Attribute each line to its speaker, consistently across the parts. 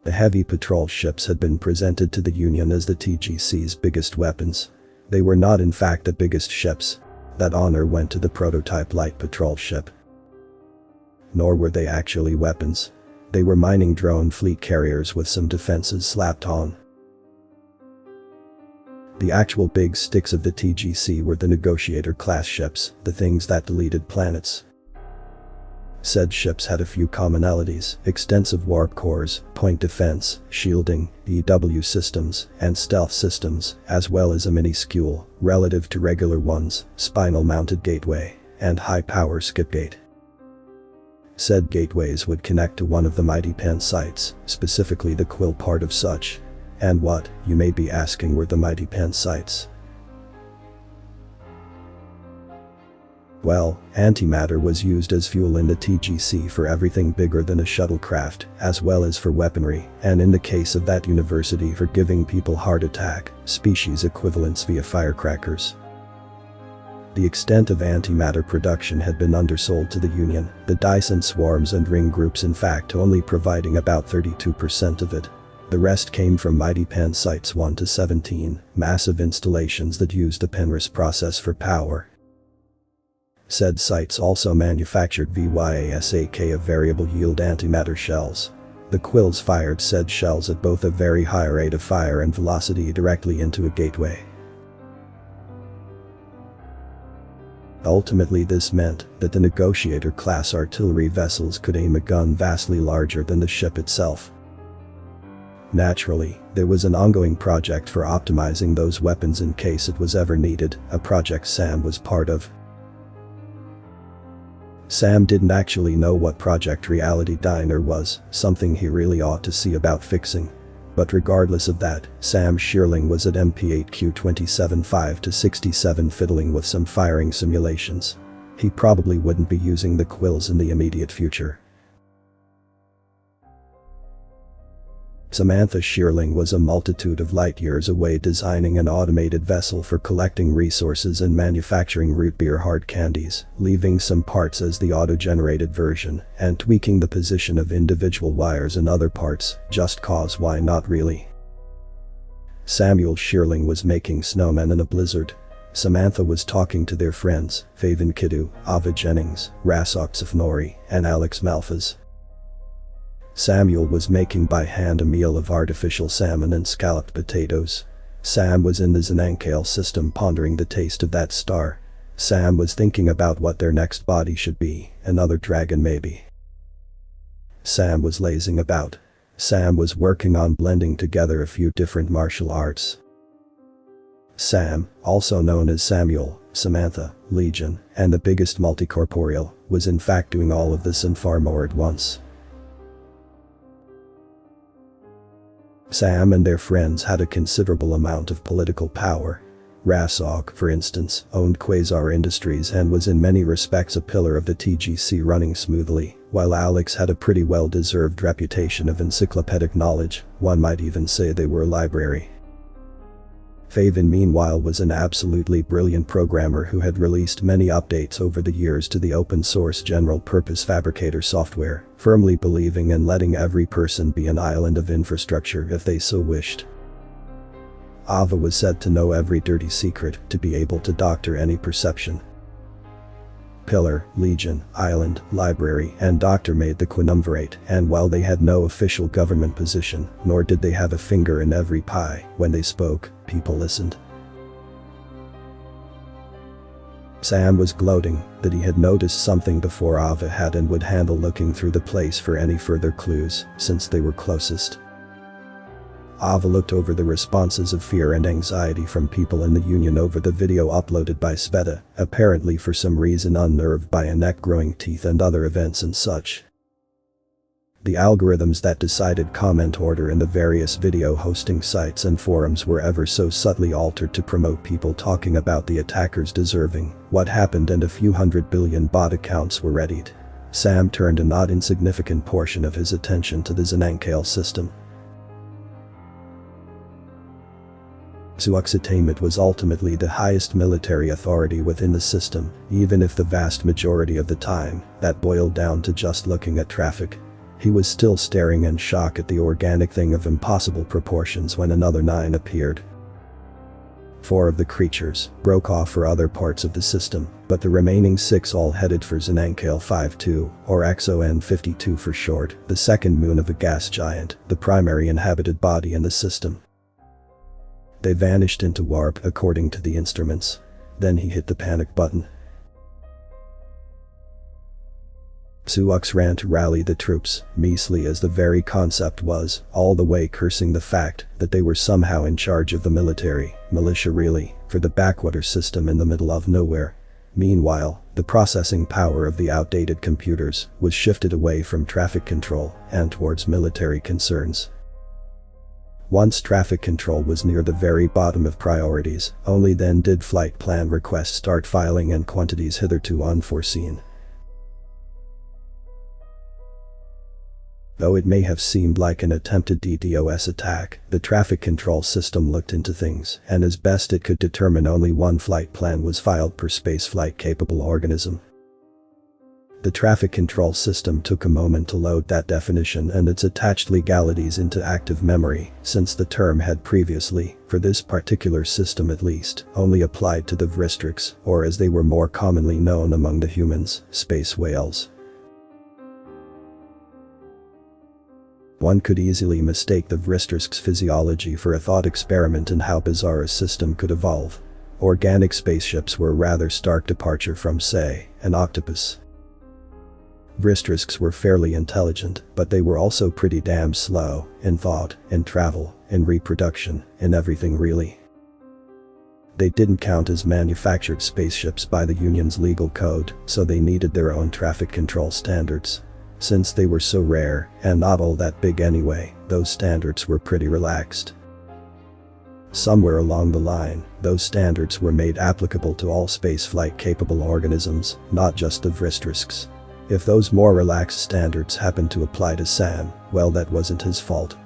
Speaker 1: The heavy patrol ships had been presented to the Union as the TGC's biggest weapons. They were not in fact the biggest ships. That honor went to the prototype light patrol ship. Nor were they actually weapons. They were mining drone fleet carriers with some defenses slapped on. The actual big sticks of the TGC were the Negotiator-class ships, the things that deleted planets. Said ships had a few commonalities: extensive warp cores, point defense, shielding, EW systems, and stealth systems, as well as a minuscule, relative to regular ones, spinal-mounted gateway, and high-power skipgate. Said gateways would connect to one of the mighty pen sites, specifically the quill part of such. And what, you may be asking, were the mighty pen sites? Well, antimatter was used as fuel in the TGC for everything bigger than a shuttlecraft, as well as for weaponry, and in the case of that university for giving people heart attack, species equivalents via firecrackers. The extent of antimatter production had been undersold to the Union, the Dyson swarms and ring groups in fact only providing about 32% of it. The rest came from mighty pen sites 1 to 17, massive installations that used the Penrose process for power. Said sites also manufactured VYASAK of variable yield antimatter shells. The quills fired said shells at both a very high rate of fire and velocity directly into a gateway. Ultimately, this meant that the Negotiator-class artillery vessels could aim a gun vastly larger than the ship itself. Naturally, there was an ongoing project for optimizing those weapons in case it was ever needed, a project Sam was part of. Sam didn't actually know what Project Reality Diner was, something he really ought to see about fixing. But regardless of that, Sam Shearling was at MP8Q27 to 67 fiddling with some firing simulations. He probably wouldn't be using the quills in the immediate future. Samantha Shearling was a multitude of light years away designing an automated vessel for collecting resources and manufacturing root beer hard candies, leaving some parts as the auto-generated version, and tweaking the position of individual wires and other parts, just cause why not really. Samuel Shearling was making snowmen in a blizzard. Samantha was talking to their friends, Faven Kiddu, Ava Jennings, Rasok Safnori, and Alex Malfas. Samuel was making by hand a meal of artificial salmon and scalloped potatoes. Sam was in the Xenankale system pondering the taste of that star. Sam was thinking about what their next body should be, another dragon maybe. Sam was lazing about. Sam was working on blending together a few different martial arts. Sam, also known as Samuel, Samantha, Legion, and the biggest multicorporeal, was in fact doing all of this and far more at once. Sam and their friends had a considerable amount of political power. Rasok, for instance, owned Quasar Industries and was in many respects a pillar of the TGC running smoothly, while Alex had a pretty well-deserved reputation of encyclopedic knowledge, one might even say they were a library. Faven meanwhile was an absolutely brilliant programmer who had released many updates over the years to the open-source general-purpose fabricator software, firmly believing in letting every person be an island of infrastructure if they so wished. Ava was said to know every dirty secret, to be able to doctor any perception. Pillar, Legion, Island, Library, and Doctor made the quinumvirate, and while they had no official government position, nor did they have a finger in every pie, when they spoke, people listened. Sam was gloating that he had noticed something before Ava had and would handle looking through the place for any further clues, since they were closest. Ava looked over the responses of fear and anxiety from people in the Union over the video uploaded by Sveta, apparently for some reason unnerved by a neck growing teeth and other events and such. The algorithms that decided comment order in the various video hosting sites and forums were ever so subtly altered to promote people talking about the attackers deserving what happened, and a few 100 billion bot accounts were readied. Sam turned a not insignificant portion of his attention to the Xenankale system. Suaxatamet was ultimately the highest military authority within the system, even if the vast majority of the time, that boiled down to just looking at traffic. He was still staring in shock at the organic thing of impossible proportions when another 9 appeared. 4 of the creatures broke off for other parts of the system, but the remaining 6 all headed for Zenankail 52, or XON52 for short, the second moon of a gas giant, the primary inhabited body in the system. They vanished into warp according to the instruments. Then he hit the panic button. Suux ran to rally the troops, measly as the very concept was, all the way cursing the fact that they were somehow in charge of the militia really, for the backwater system in the middle of nowhere. Meanwhile, the processing power of the outdated computers was shifted away from traffic control and towards military concerns. Once traffic control was near the very bottom of priorities, only then did flight plan requests start filing in quantities hitherto unforeseen. Though it may have seemed like an attempted DDoS attack, the traffic control system looked into things, and as best it could determine only one flight plan was filed per spaceflight-capable organism. The traffic control system took a moment to load that definition and its attached legalities into active memory, since the term had previously, for this particular system at least, only applied to the Vristrix, or as they were more commonly known among the humans, space whales. One could easily mistake the Vristrix's physiology for a thought experiment in how bizarre a system could evolve. Organic spaceships were a rather stark departure from, say, an octopus. Vristrixs were fairly intelligent, but they were also pretty damn slow, in thought, in travel, in reproduction, in everything really. They didn't count as manufactured spaceships by the Union's legal code, so they needed their own traffic control standards. Since they were so rare, and not all that big anyway, those standards were pretty relaxed. Somewhere along the line, those standards were made applicable to all spaceflight-capable organisms, not just the Vristrixs. If those more relaxed standards happened to apply to Sam, well, that wasn't his fault.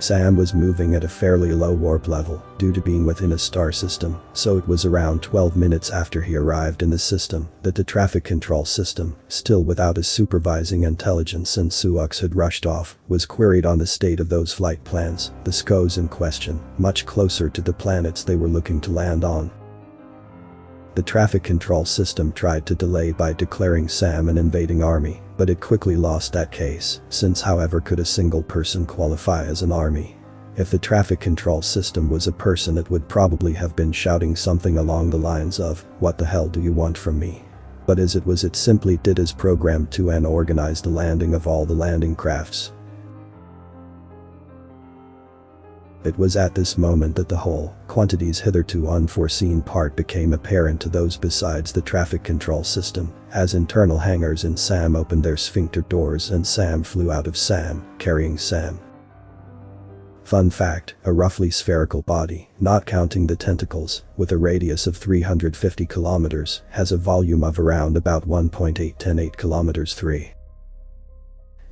Speaker 1: Sam was moving at a fairly low warp level, due to being within a star system, so it was around 12 minutes after he arrived in the system that the traffic control system, still without his supervising intelligence since Suux had rushed off, was queried on the state of those flight plans, the SCOs in question, much closer to the planets they were looking to land on. The traffic control system tried to delay by declaring Sam an invading army, but it quickly lost that case, since however could a single person qualify as an army? If the traffic control system was a person, it would probably have been shouting something along the lines of, "What the hell do you want from me?" But as it was, it simply did as programmed to and organized the landing of all the landing crafts. It was at this moment that the whole, quantities hitherto unforeseen part became apparent to those besides the traffic control system, as internal hangars in Sam opened their sphincter doors and Sam flew out of Sam, carrying Sam. Fun fact, a roughly spherical body, not counting the tentacles, with a radius of 350 kilometers, has a volume of around about 1.818 kilometers 3.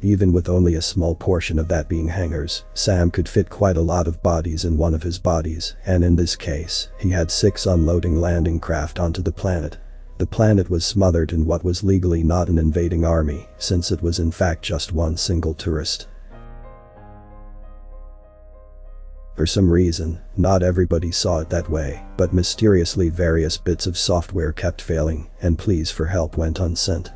Speaker 1: Even with only a small portion of that being hangars, Sam could fit quite a lot of bodies in one of his bodies, and in this case, he had 6 unloading landing craft onto the planet. The planet was smothered in what was legally not an invading army, since it was in fact just one single tourist. For some reason, not everybody saw it that way, but mysteriously various bits of software kept failing, and pleas for help went unsent.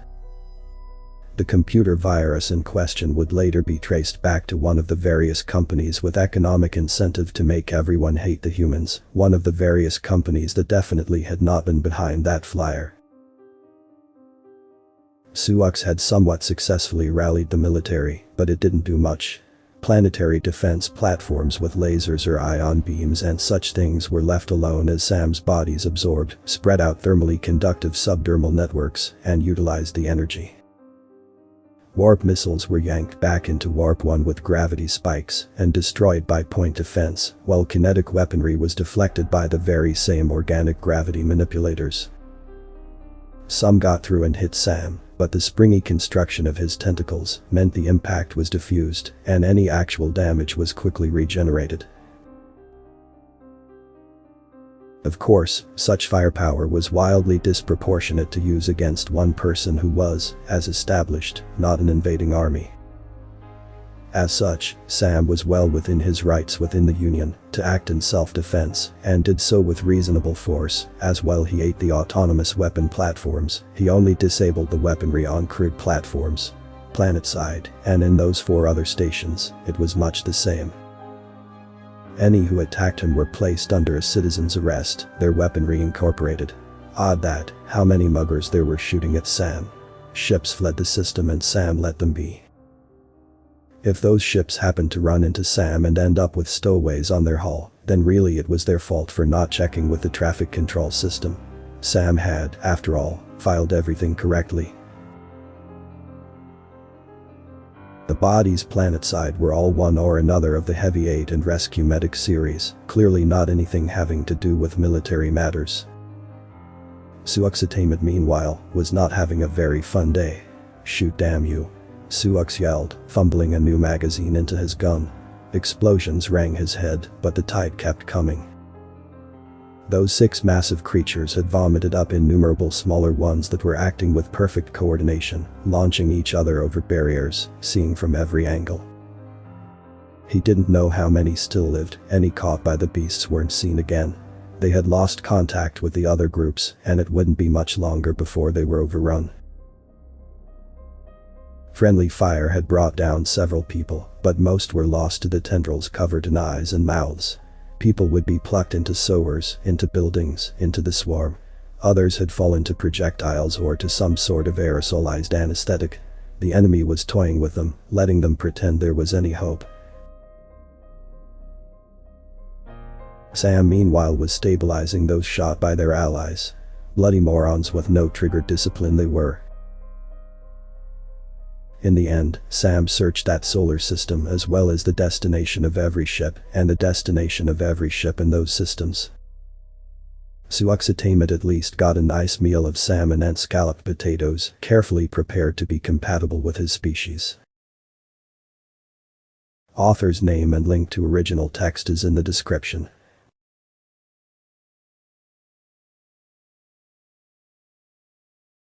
Speaker 1: The computer virus in question would later be traced back to one of the various companies with economic incentive to make everyone hate the humans, one of the various companies that definitely had not been behind that flyer. Suux had somewhat successfully rallied the military, but it didn't do much. Planetary defense platforms with lasers or ion beams and such things were left alone as Sam's bodies absorbed, spread out thermally conductive subdermal networks, and utilized the energy. Warp missiles were yanked back into Warp 1 with gravity spikes and destroyed by point defense, while kinetic weaponry was deflected by the very same organic gravity manipulators. Some got through and hit Sam, but the springy construction of his tentacles meant the impact was diffused, and any actual damage was quickly regenerated. Of course, such firepower was wildly disproportionate to use against one person who was, as established, not an invading army. As such, Sam was well within his rights within the Union to act in self-defense, and did so with reasonable force. As well, he ate the autonomous weapon platforms. He only disabled the weaponry on crewed platforms. Planetside, and in those 4 other stations, it was much the same. Any who attacked him were placed under a citizen's arrest, their weaponry incorporated. Odd that, how many muggers there were shooting at Sam. Ships fled the system and Sam let them be. If those ships happened to run into Sam and end up with stowaways on their hull, then really it was their fault for not checking with the traffic control system. Sam had, after all, filed everything correctly. The bodies planetside were all one or another of the Heavy Aid and Rescue Medic series, clearly not anything having to do with military matters. Suuxatainment, meanwhile, was not having a very fun day. "Shoot, damn you," Suux yelled, fumbling a new magazine into his gun. Explosions rang his head, but the tide kept coming. Those 6 massive creatures had vomited up innumerable smaller ones that were acting with perfect coordination, launching each other over barriers, seeing from every angle. He didn't know how many still lived. Any caught by the beasts weren't seen again. They had lost contact with the other groups, and it wouldn't be much longer before they were overrun. Friendly fire had brought down several people, but most were lost to the tendrils covered in eyes and mouths. People would be plucked into sewers, into buildings, into the swarm. Others had fallen to projectiles or to some sort of aerosolized anesthetic. The enemy was toying with them, letting them pretend there was any hope. Sam meanwhile was stabilizing those shot by their allies. Bloody morons with no trigger discipline they were. In the end, Sam searched that solar system as well as the destination of every ship and the destination of every ship in those systems. Suuxatainment at least got a nice meal of salmon and scalloped potatoes, carefully prepared to be compatible with his species. Author's name and link to original text is in the description.